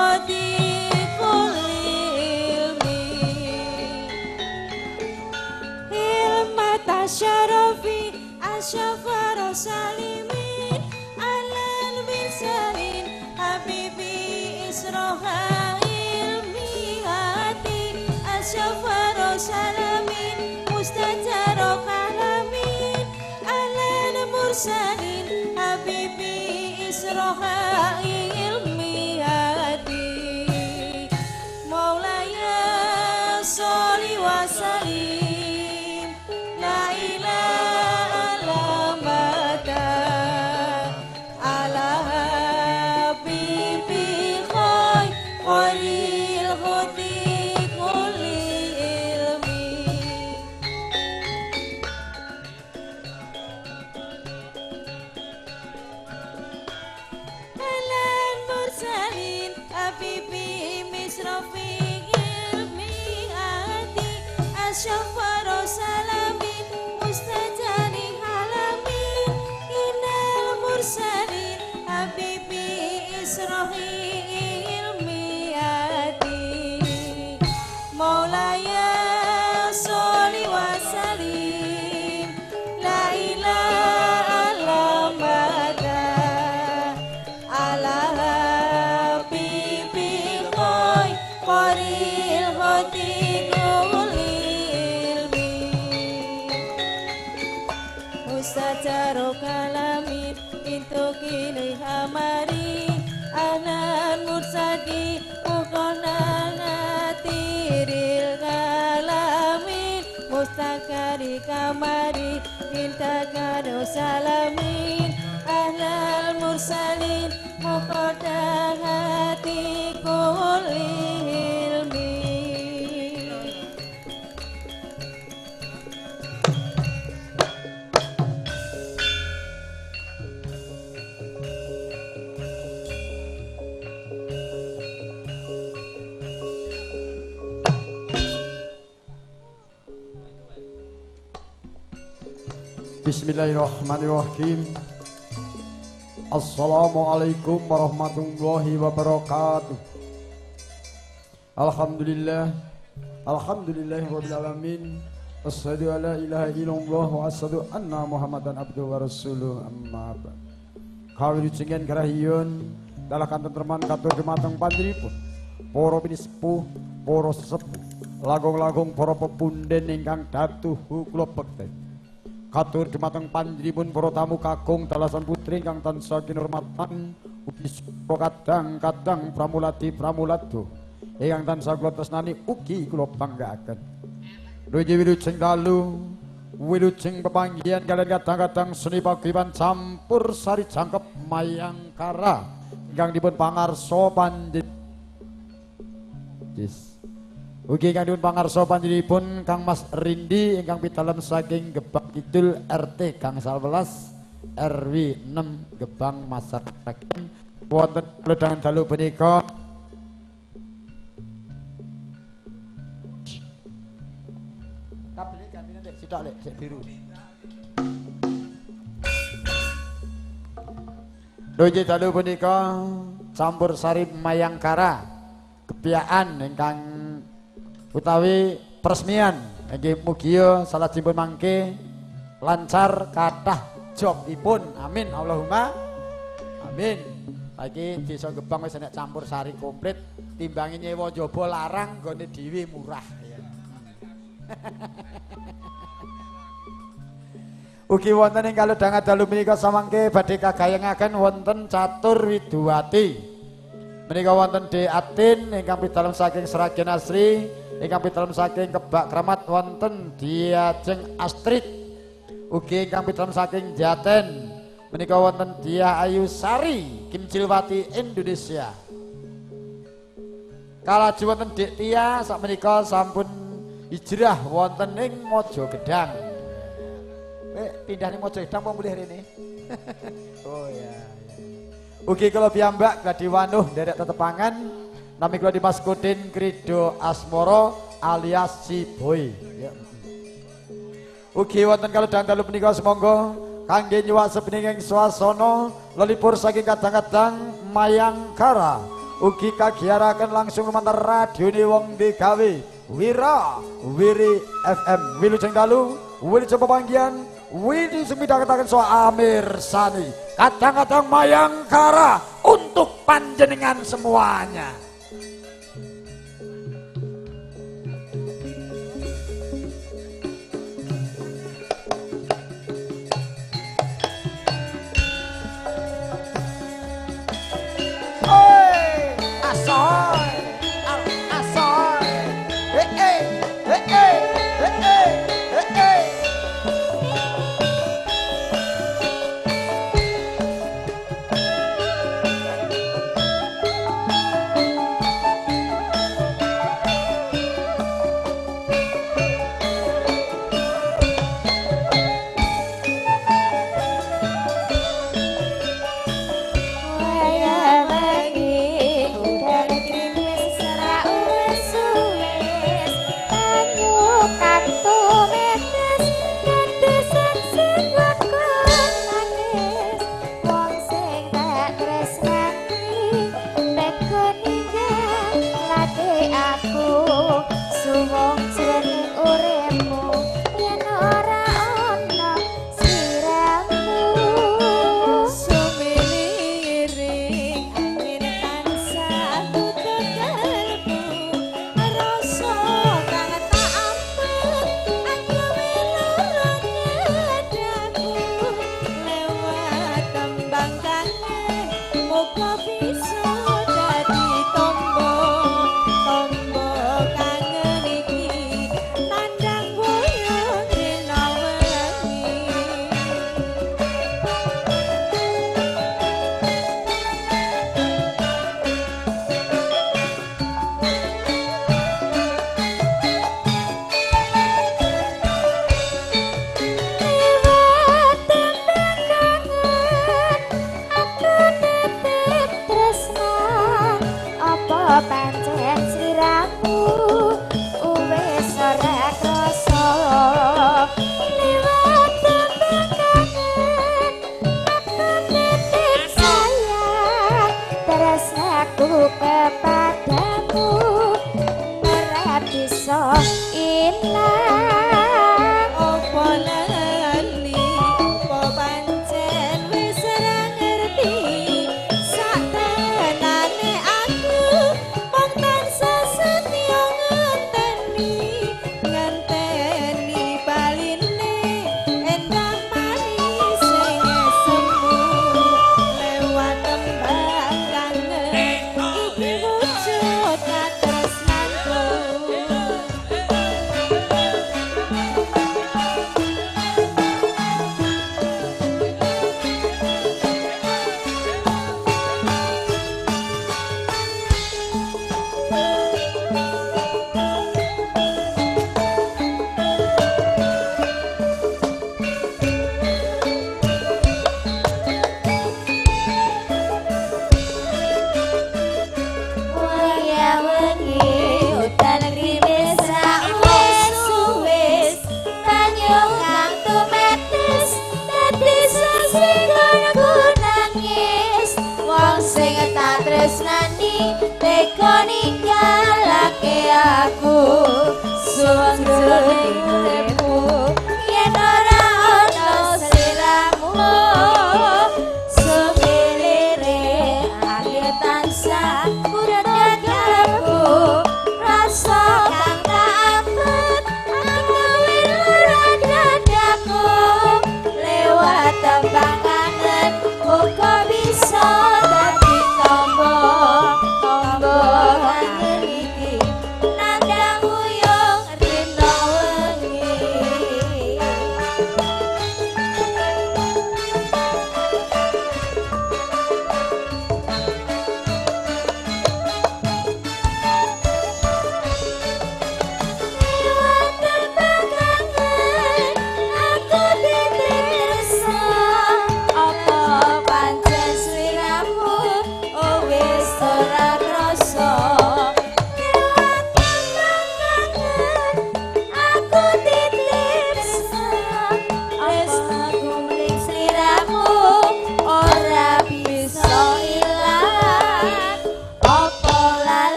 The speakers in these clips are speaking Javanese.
khadiqul ilmi hilmata syarafi asyafar salimin alan birsalin habibi isroha ilmi hati asyafar salamin mustajaro kalamin alan mursalin habibi isroha ilmi hati maulaya sholli wa salim la ilaha illallah ala habibi khairil khadiqul ilmi alan mursalin habibi misrafi ilmi adi asyafar salamin mustajari halamin inal mursalin habibi israhi ilmi adi maulaya sholli wa salim la ilaha illallah ala habibi khairil khadiqul ilmi mustajaru kalamin itu kini hamari anan mursadi mukonanatiril kalamin mustakari kamari intakado salamin ahlal mursalin mukodahati kulilmi Bismillahirrahmanirrahim. Assalamualaikum warahmatullahi wabarakatuh. Alhamdulillah. Alhamdulillahirabbil alamin. Asyhadu an la ilaha illallah wa asyhadu anna Muhammadan abduhu wa rasuluh. Amma ba'd. Kawilujengan karahiyun dalakan tenteman katur dumateng panjenenganipun para pinisepuh, para sesepuh, langkung-langkung para pepunden ingkang datuh kula bekti. Katur dumateng panjenenganipun para tamu kakung dalasan putri ingkang tansah kinurmatan ugi kadang-kadang pramulati pramulado ingkang tansah kula tresnani ugi kula banggaaken. Nuju wilujeng dalu wilujeng pepanggihan kaliyan kadang-kadang seni pagriban campur sari jangkep mayangkara ingkang dipun pangarsa panjenengan. Ugi ingkang dipun pangarsa panjenenganipun Kang Mas Rindi ingkang pitalam saking Gebang Kidul RT Gang 11 RW 6 Gebang Masyarakat wonten ledangan dalu punika kabel gantine nek sitok lek sik biru. Doje dalu punika campur sari mayangkara kepiaan ingkang utawi peresmian nggih mugia salajengipun mangke lancar kathah jobipun amin Allahumma amin. Saiki desa Gebang wis enek campur sari komplit timbangi nyewa njaba larang nggone dhewe murah ya. Ugi wonten ing kalodhangan dalu menika samangke badhe kagayangaken wonten catur widuwati menika wonten De Atin ingkang pitalam saking Seragen Asri ingkang pitalam saking Kebak Kramat wonten Diajeng Astrid ugi ingkang pitalam saking Jaten menika wonten Dia Ayu Sari Kimcilwati Indonesia. Kalaju wonten Dik Tia sakmenika sampun hijrah wonten ing Mojogedang. Pindah ning Mojogedang apa mulih rene? Oh ya. Ugi kula piyambak badhe wanuh nderek tetepangan nami kula Dimas Kudin Krido Asmoro alias Si Boy ya. Ugi wonten kalodhangan dalu punika semangga kangge nyuwak sebeninging swasana lelipur saking kadang-kadang mayangkara ugi kagiaraken langsung lumantar radione wong digawe Wira Wiri FM Wilujeng Dalu Wilujeng Pepanggian Wilujeng midhangetaken so Amir Sani kadang-kadang Mayangkara untuk panjenengan semuanya.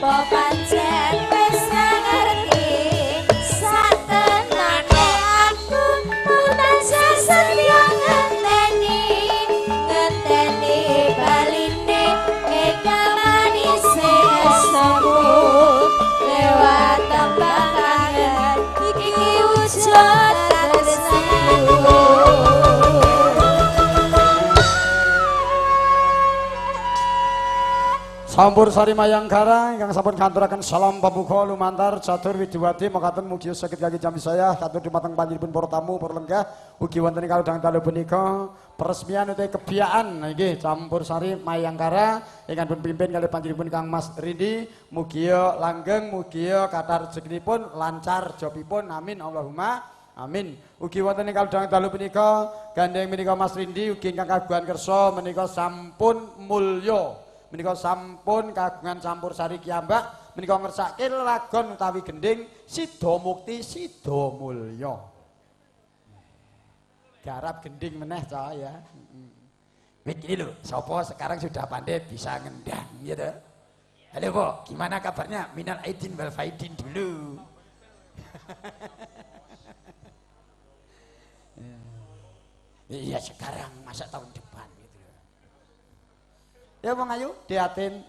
apa pancen wis ngerti satenane aku tansah setia ngenteni baline ingkang manis sambut lewat tambahan iki wujud tresnaku. Sampur Sari Mayangkara ingkang sampun nganturaken salam pamuga lumantar catur widiwati mekaten mugi saged kangge jami saya katur dumateng panjenenganipun para tamu para lenggah ugi wonten kalodang dalu punika peresmian utawi kebiaan nggih Campur Sari Mayangkara ingkang pun pimpin kalih panjenenganipun Kang Mas Rindi mugi langgeng mugi kathah rezekinipun lancar jobipun amin Allahumma amin. Ugi wonten ing kalodang dalu punika gandeng menika Mas Rindi ugi ingkang kagungan kersa menika sampun mulya menika sampun kagungan Campur Sari Kiambak menika ngersake lelagon utawi gending Sida Mukti Sida Mulya. Garap gending meneh cah ya. Ini loh, sapa sekarang sudah pandai bisa ngendang gitu. Halo Pak, gimana kabarnya? Minal aidin wal faidin dulu. Iya sekarang masa tahun depan. Ya Bang Ayu, diatin,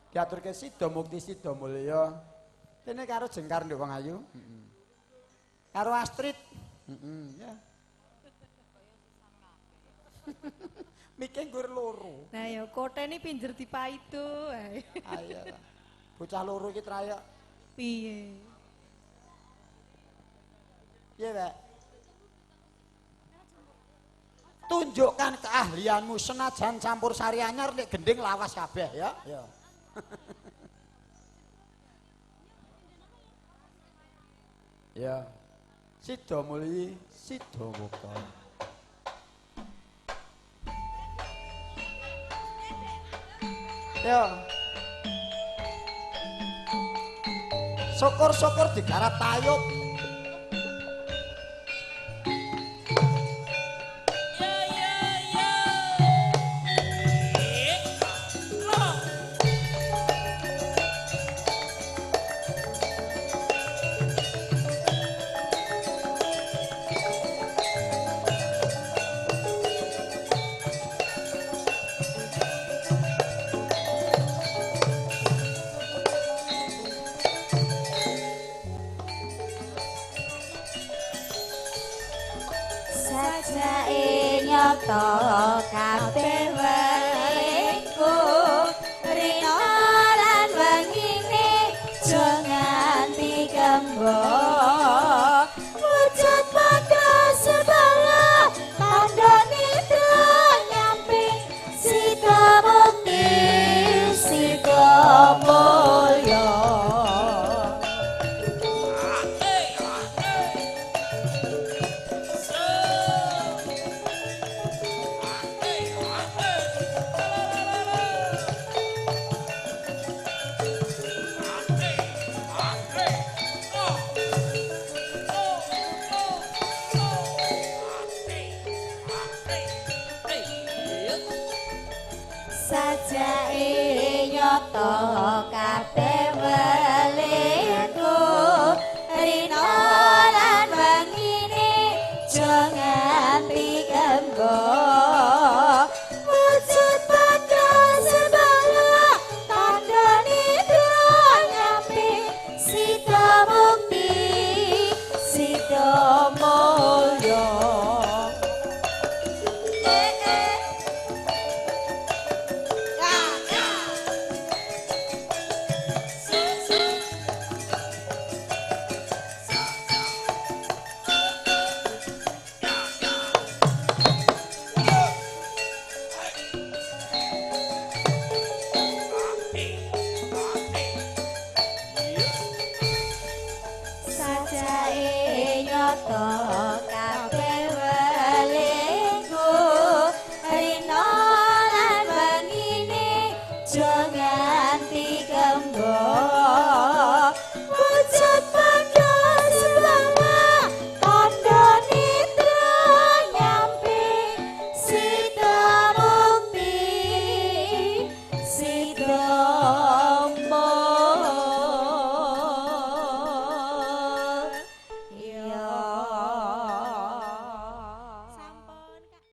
diatur ke Sida Mukti Sida Mulya. Ini karo jengkar nduk Bang Ayu, karo Astrid, ya. Mikir gur loro. Nah ya kote ini pinjer dipaitu. Ayo, bocah loro iki trayek. Piye? Iya Pak. Tunjukkan keahlianmu senajan Campur Sari anyar nek gending lawas kabeh ya. Ya. Ya. Sida Muli, Sida Mukti. Ya. Syukur-syukur digarap tayub. Kabeh waliku rina lan wengine aja nganti gembok wujud padha sebala tandane nyampe Sida Mukti Sida Mulya. Sajake nyata kabeh waliku rina lan wengine aja nganti gembok wujud padha sebala tandane nyampe Sida Mukti Sida Mulya. Sajake nyata kabeh waliku rina lan wengine aja